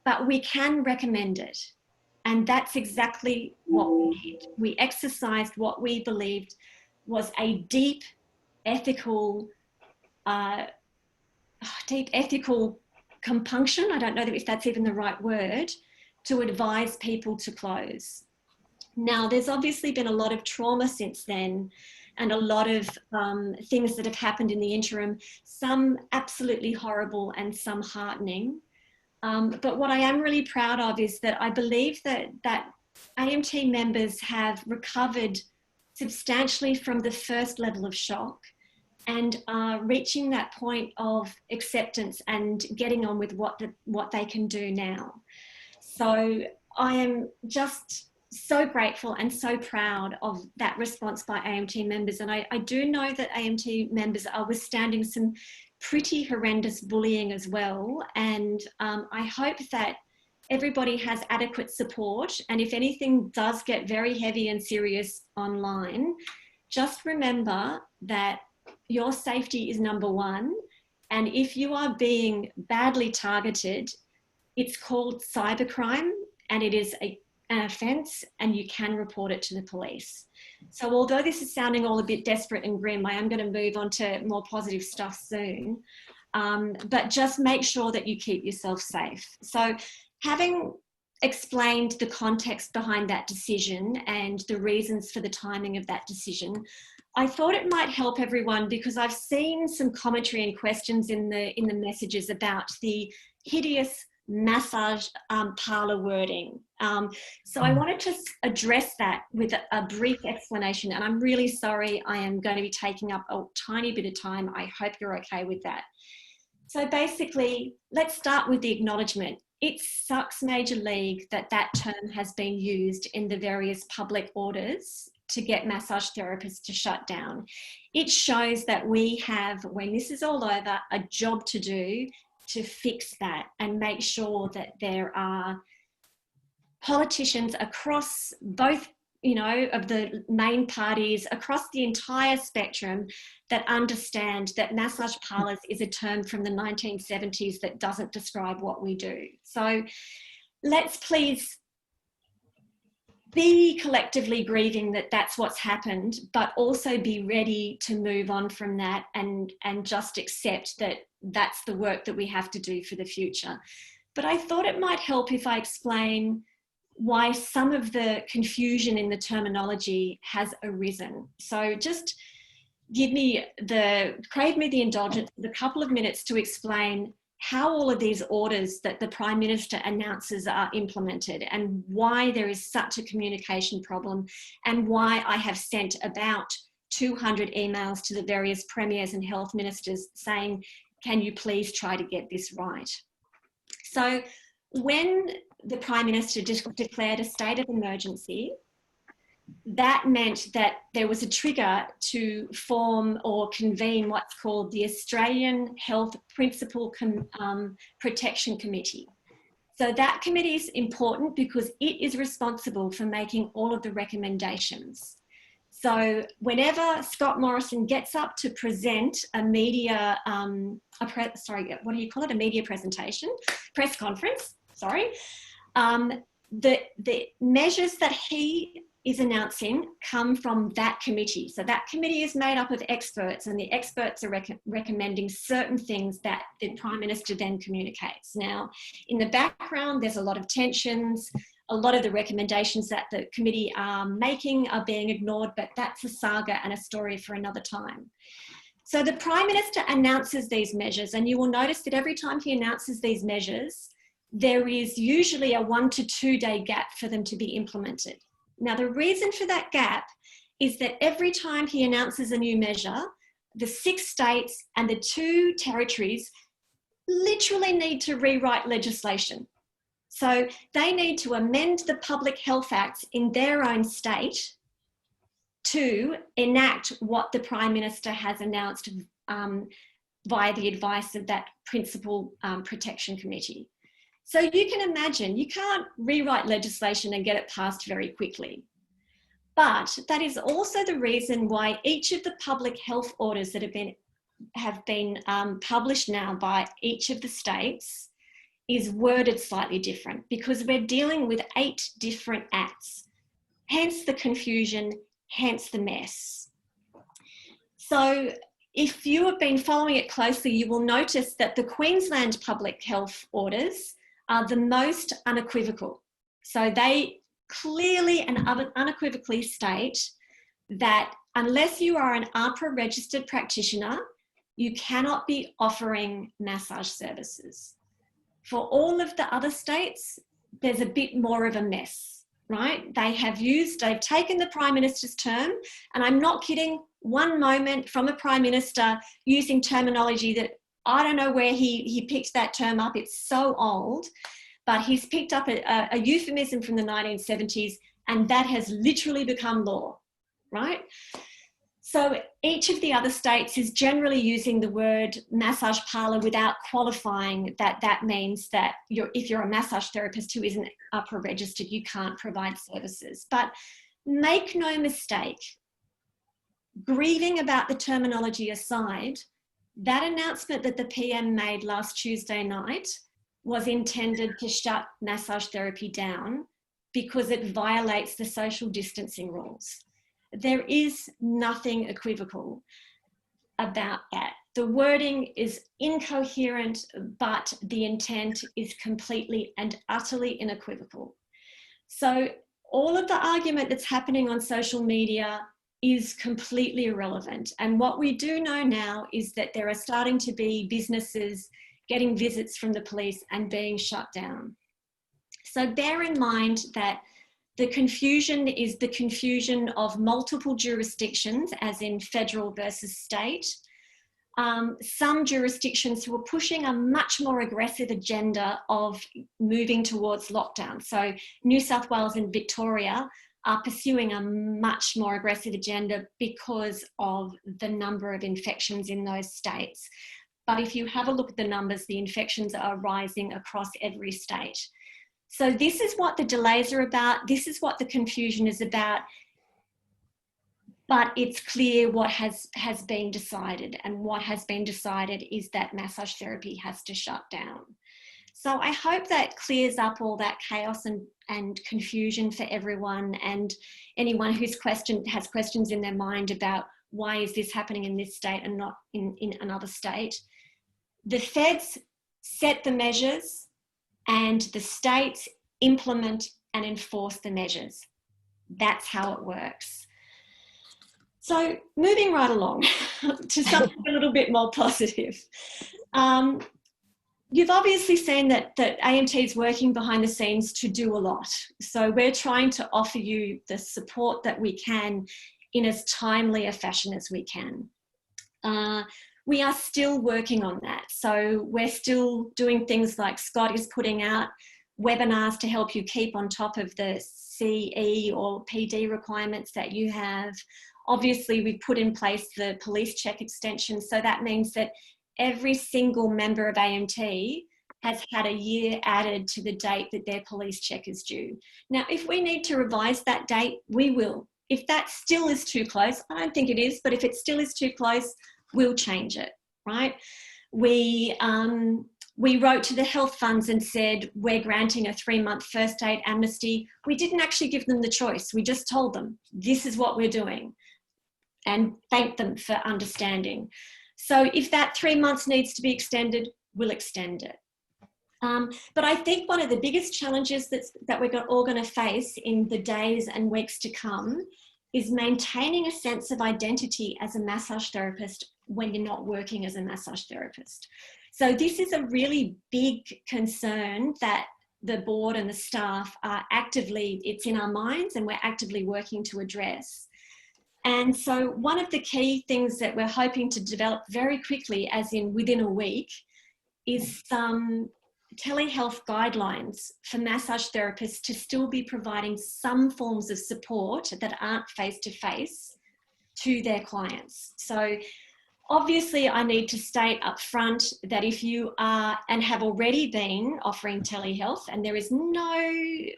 but we can recommend it. And that's exactly what we did. We exercised what we believed was a deep ethical compunction, I don't know if that's even the right word, to advise people to close. Now, there's obviously been a lot of trauma since then and a lot of things that have happened in the interim, some absolutely horrible and some heartening. But what I am really proud of is that I believe that AMT members have recovered substantially from the first level of shock and are reaching that point of acceptance and getting on with what they can do now. So I am just so grateful and so proud of that response by AMT members. And I do know that AMT members are withstanding some pretty horrendous bullying as well. And I hope that everybody has adequate support. And if anything does get very heavy and serious online, just remember that your safety is number one. And if you are being badly targeted, it's called cybercrime and it is an offence and you can report it to the police. So although this is sounding all a bit desperate and grim, I am going to move on to more positive stuff soon. But just make sure that you keep yourself safe. So having explained the context behind that decision and the reasons for the timing of that decision, I thought it might help everyone because I've seen some commentary and questions in the messages about the hideous massage parlour wording. So I wanted to address that with a brief explanation, and I'm really sorry I am going to be taking up a tiny bit of time. I hope you're okay with that. So basically, let's start with the acknowledgement. It sucks Major League that that term has been used in the various public orders to get massage therapists to shut down. It shows that we have, when this is all over, a job to do to fix that and make sure that there are politicians across both, of the main parties, across the entire spectrum that understand that massage parlours is a term from the 1970s that doesn't describe what we do. So let's please be collectively grieving that that's what's happened, but also be ready to move on from that and just accept that that's the work that we have to do for the future. But I thought it might help if I explain why some of the confusion in the terminology has arisen. So just crave me the indulgence of a couple of minutes to explain how all of these orders that the Prime Minister announces are implemented and why there is such a communication problem and why I have sent about 200 emails to the various premiers and health ministers saying, can you please try to get this right? So when the Prime Minister declared a state of emergency, that meant that there was a trigger to form or convene what's called the Australian Health Principal Protection Committee. So that committee is important because it is responsible for making all of the recommendations. So whenever Scott Morrison gets up to present a media, a media presentation, press conference, the measures that he is announcing come from that committee. So that committee is made up of experts, and the experts are recommending certain things that the Prime Minister then communicates. Now, in the background, there's a lot of tensions. A lot of the recommendations that the committee are making are being ignored, but that's a saga and a story for another time. So the Prime Minister announces these measures, and you will notice that every time he announces these measures, there is usually a 1 to 2 day gap for them to be implemented. Now, the reason for that gap is that every time he announces a new measure, the 6 states and the 2 territories literally need to rewrite legislation. So they need to amend the Public Health Acts in their own state to enact what the Prime Minister has announced via the advice of that Principal Protection Committee. So you can imagine, you can't rewrite legislation and get it passed very quickly. But that is also the reason why each of the public health orders that have been published now by each of the states is worded slightly different, because we're dealing with 8 different acts, hence the confusion, hence the mess. So if you have been following it closely, you will notice that the Queensland public health orders are the most unequivocal. So they clearly and unequivocally state that unless you are an AHPRA registered practitioner, you cannot be offering massage services. For all of the other states, there's a bit more of a mess, right? They've taken the Prime Minister's term, and I'm not kidding, one moment from a Prime Minister using terminology that I don't know where he picked that term up. It's so old, but he's picked up a euphemism from the 1970s, and that has literally become law, right? So each of the other states is generally using the word massage parlour without qualifying that means that if you're a massage therapist who isn't AHPRA registered, you can't provide services. But make no mistake, grieving about the terminology aside, that announcement that the PM made last Tuesday night was intended to shut massage therapy down because it violates the social distancing rules. There is nothing equivocal about that. The wording is incoherent, but the intent is completely and utterly unequivocal. So all of the argument that's happening on social media is completely irrelevant. And what we do know now is that there are starting to be businesses getting visits from the police and being shut down. So bear in mind that the confusion is the confusion of multiple jurisdictions, as in federal versus state. Some jurisdictions who are pushing a much more aggressive agenda of moving towards lockdown. So New South Wales and Victoria are pursuing a much more aggressive agenda because of the number of infections in those states. But if you have a look at the numbers, the infections are rising across every state. So this is what the delays are about. This is what the confusion is about. But it's clear what has been decided. And what has been decided is that massage therapy has to shut down. So I hope that clears up all that chaos and confusion for everyone, and anyone who's has questions in their mind about why is this happening in this state and not in another state. The feds set the measures and the states implement and enforce the measures. That's how it works. So moving right along to something a little bit more positive. You've obviously seen that AMT is working behind the scenes to do a lot. So we're trying to offer you the support that we can in as timely a fashion as we can. We are still working on that. So we're still doing things like Scott is putting out webinars to help you keep on top of the CE or PD requirements that you have. Obviously, we put in place the police check extension. So that means that every single member of AMT has had a year added to the date that their police check is due. Now, if we need to revise that date, we will. If that still is too close, I don't think it is, but if it still is too close, we'll change it, right? We wrote to the health funds and said, we're granting a 3-month first aid amnesty. We didn't actually give them the choice. We just told them, this is what we're doing, and thanked them for understanding. So if that 3 months needs to be extended, we'll extend it. But I think one of the biggest challenges that we're all going to face in the days and weeks to come is maintaining a sense of identity as a massage therapist when you're not working as a massage therapist. So this is a really big concern that the board and the staff are actively, it's in our minds and we're actively working to address. And so one of the key things that we're hoping to develop very quickly, as in within a week, is some telehealth guidelines for massage therapists to still be providing some forms of support that aren't face-to-face to their clients. So obviously I need to state up front that if you are and have already been offering telehealth, and there is no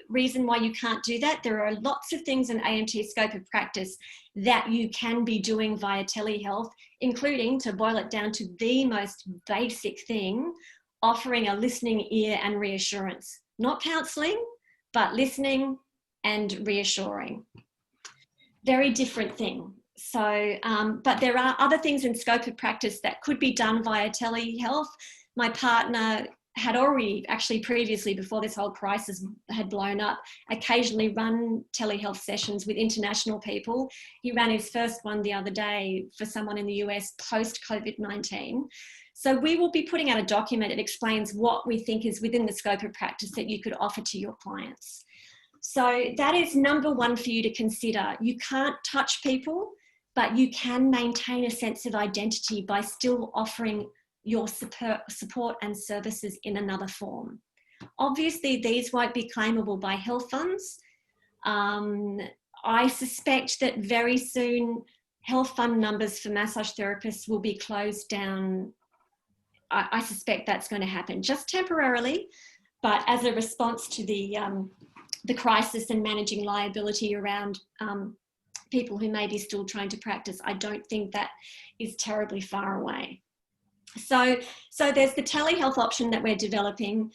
reason why you can't do that, there are lots of things in AMT scope of practice that you can be doing via telehealth, including, to boil it down to the most basic thing, offering a listening ear and reassurance. Not counselling, but listening and reassuring. Very different thing. So, but there are other things in scope of practice that could be done via telehealth. My partner had already, actually previously, before this whole crisis had blown up, occasionally run telehealth sessions with international people. He ran his first one the other day for someone in the US post-COVID-19. So we will be putting out a document that explains what we think is within the scope of practice that you could offer to your clients. So that is number one for you to consider. You can't touch people, but you can maintain a sense of identity by still offering your support and services in another form. Obviously, these won't be claimable by health funds. I suspect that very soon health fund numbers for massage therapists will be closed down. I suspect that's going to happen just temporarily, but as a response to the crisis and managing liability around people who may be still trying to practice, I don't think that is terribly far away. So there's the telehealth option that we're developing.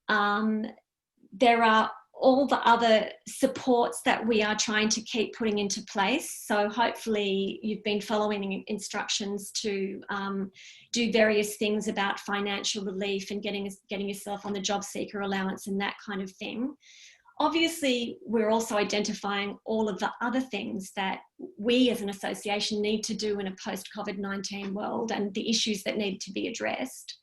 There are all the other supports that we are trying to keep putting into place. So hopefully you've been following instructions to do various things about financial relief and getting yourself on the job seeker allowance and that kind of thing. Obviously, we're also identifying all of the other things that we as an association need to do in a post-COVID-19 world and the issues that need to be addressed.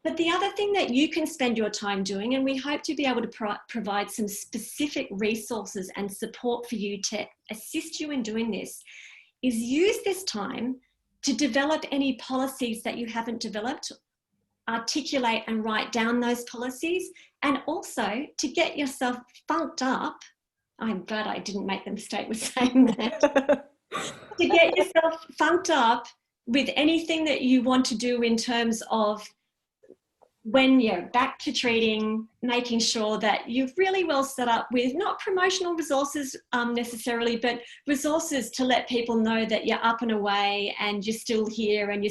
But the other thing that you can spend your time doing, and we hope to be able to provide some specific resources and support for you to assist you in doing this, is use this time to develop any policies that you haven't developed, articulate and write down those policies, and also to get yourself funked up. I'm glad I didn't make the mistake with saying that. To get yourself funked up with anything that you want to do in terms of when you're back to treating, making sure that you're really well set up with not promotional resources necessarily, but resources to let people know that you're up and away and you're still here and you're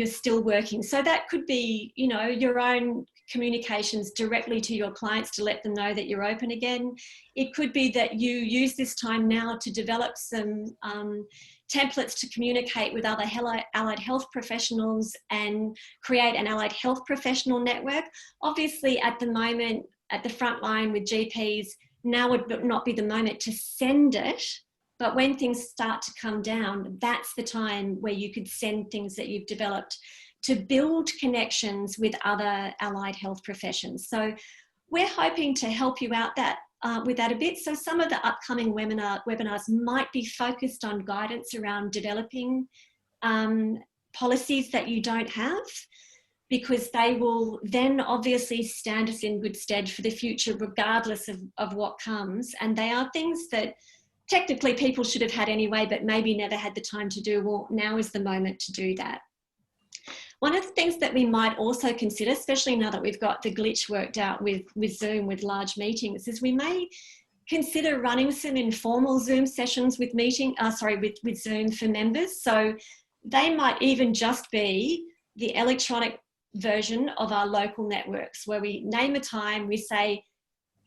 still working. So that could be, you know, your own communications directly to your clients to let them know that you're open again. It could be that you use this time now to develop some templates to communicate with other allied health professionals and create an allied health professional network. Obviously, at the moment, at the front line with GPs, now would not be the moment to send it, but when things start to come down, that's the time where you could send things that you've developed to build connections with other allied health professions. So we're hoping to help you out with that a bit. So some of the upcoming webinars might be focused on guidance around developing policies that you don't have, because they will then obviously stand us in good stead for the future, regardless of what comes. And they are things that technically people should have had anyway, but maybe never had the time to do. Well, now is the moment to do that. One of the things that we might also consider, especially now that we've got the glitch worked out with Zoom, with large meetings, is we may consider running some informal Zoom sessions with with Zoom for members. So they might even just be the electronic version of our local networks, where we name a time, we say,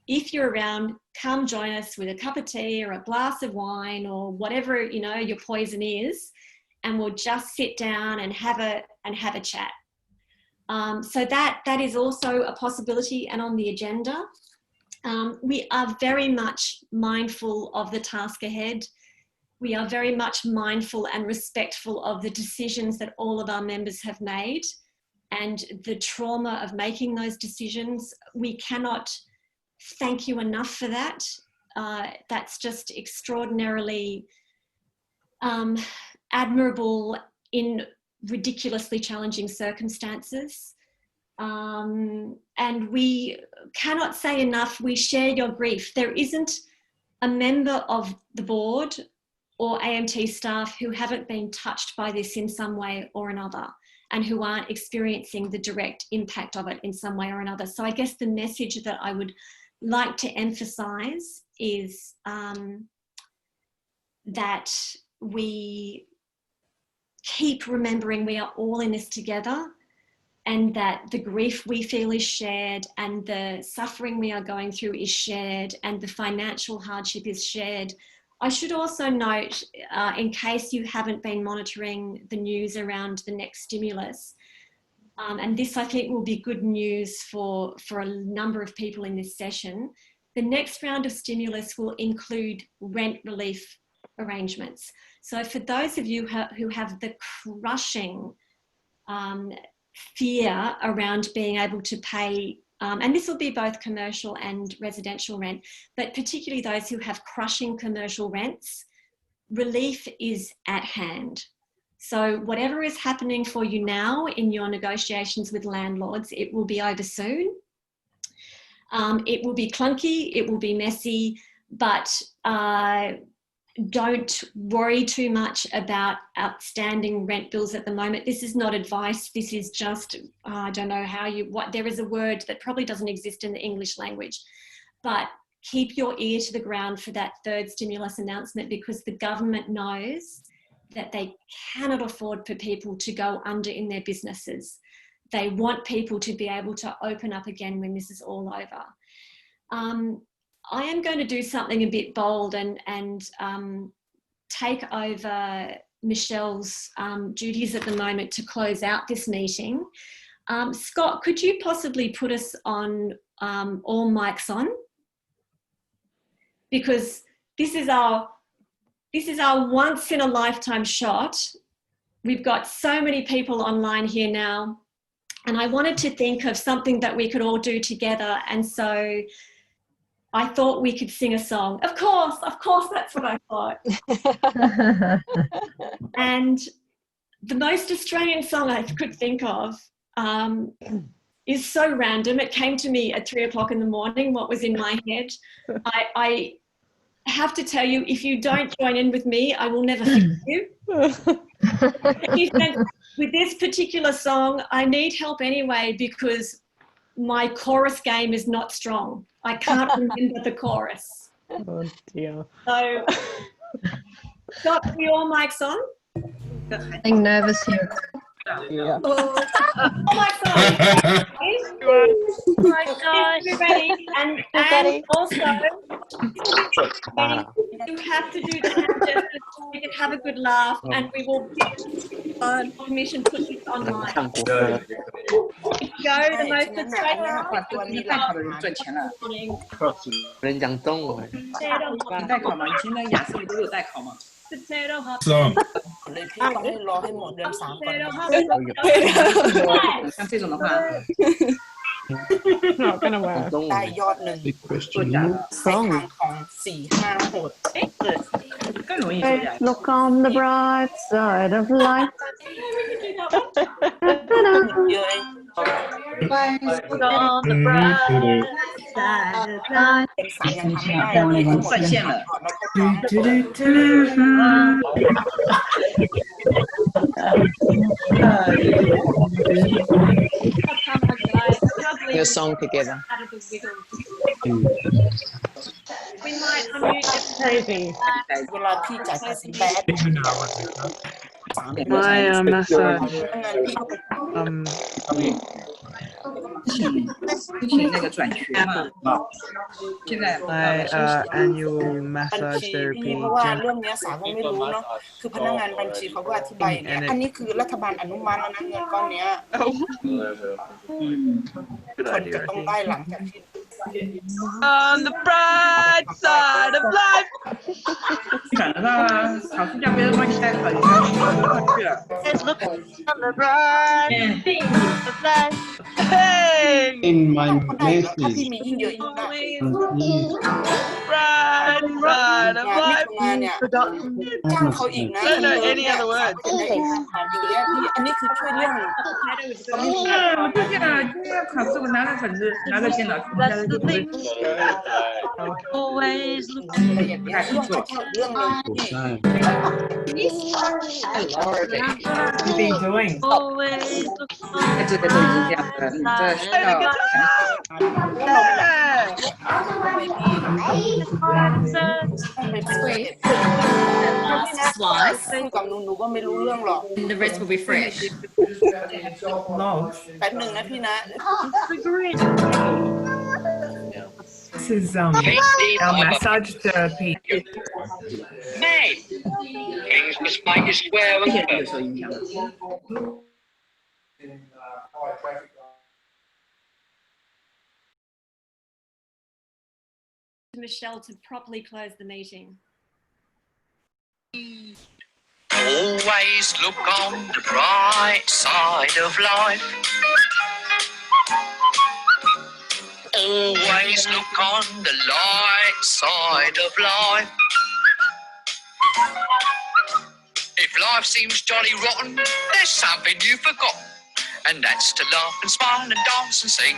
if you're around, come join us with a cup of tea or a glass of wine or whatever, you know, your poison is, and we'll just sit down and have a chat. So that is also a possibility and on the agenda. We are very much mindful of the task ahead. We are very much mindful and respectful of the decisions that all of our members have made and the trauma of making those decisions. We cannot thank you enough for that. That's just extraordinarily admirable in ridiculously challenging circumstances. And we cannot say enough, we share your grief. There isn't a member of the board or AMT staff who haven't been touched by this in some way or another, and who aren't experiencing the direct impact of it in some way or another. So I guess the message that I would like to emphasize is that we keep remembering we are all in this together, and that the grief we feel is shared, and the suffering we are going through is shared, and the financial hardship is shared. I should also note, in case you haven't been monitoring the news around the next stimulus, and this I think will be good news for a number of people in this session, the next round of stimulus will include rent relief arrangements. So for those of you who have the crushing fear around being able to pay, and this will be both commercial and residential rent, but particularly those who have crushing commercial rents, relief is at hand. So whatever is happening for you now in your negotiations with landlords, it will be over soon. It will be clunky, it will be messy, but don't worry too much about outstanding rent bills at the moment. This is not advice. This is just, I don't know how there is a word that probably doesn't exist in the English language, but keep your ear to the ground for that third stimulus announcement, because the government knows that they cannot afford for people to go under in their businesses. They want people to be able to open up again when this is all over. I am going to do something a bit bold and take over Michelle's duties at the moment to close out this meeting. Scott, could you possibly put us on all mics on? Because this is our once in a lifetime shot. We've got so many people online here now, and I wanted to think of something that we could all do together. And so I thought we could sing a song. Of course, that's what I thought. And the most Australian song I could think of is so random. It came to me at 3 o'clock in the morning, what was in my head. I have to tell you, if you don't join in with me, I will never forgive you. With this particular song, I need help anyway, because my chorus game is not strong. I can't remember the chorus. Oh dear. So, Scott, are we all mics on? I'm nervous here. Yeah. All mics on. Oh my gosh. We're ready. And also, you have to do the hand gestures so we can have a good laugh, and we will permission to put this online. Go the most potato hot. Potato hot. 你可以講你攞喺門兩三個。像這種的話 Not gonna work. ได้ยอดหนึ่งส่วนใหญ่ใช้ทางของ4-5 หดก็容易做ใหญ่ Look on the bright side of life. เยอะ Look on the bright side of life. เป็นสายยังทำไม่ได้เลยทั้งหมด线了 Juggling sing a song together. We might unmute Crazy. เวลาพี่จ่ายภาษีแบด My message. พี่ก็ไป 那个转学嘛，现在 My annual massage พี่ therapy เพราะว่า gym. เรื่องเนี้ยสาวก็ไม่รู้เนาะคือพนักงานบัญชีเขาก็อธิบายอย่างเงี้ยอันนี้คือรัฐบาลอนุมัติแล้วนะเงินก้อนเนี้ยคนจะต้องได้หลังจากที่ On the bright side of life. 想着呢，考试要不要帮你带考一下？去了。 Let's look on the bright side of life. Hey, In my ถ้าพี่ message, มียิ่งเยอะยิ่งได้ bright side of งานมิ life. ถุนาเนี่ยจ้างเขาอีกนะ I don't know any other words. อันนี้คือช่วยเรื่อง 就这样，今天考试我拿着本子，拿着电脑，大家就会 Always look อะไรอย่างเงี้ยเรื่องเขาเช่าเรื่องเลยพี่ What are you doing？ always look on 这个都已经这样了，你这需要 the Slice กับหนูก็ไม่รู้เรื่องหรอก The rest will be fresh. No. แป๊บหนึ่งนะพี่นะ This is our massage therapy. Hey, things must make you swear, won't they? Michelle to properly close the meeting. Always look on the bright side of life. Always look on the light side of life. If life seems jolly rotten, there's something you forgot, and that's to laugh and smile and dance and sing.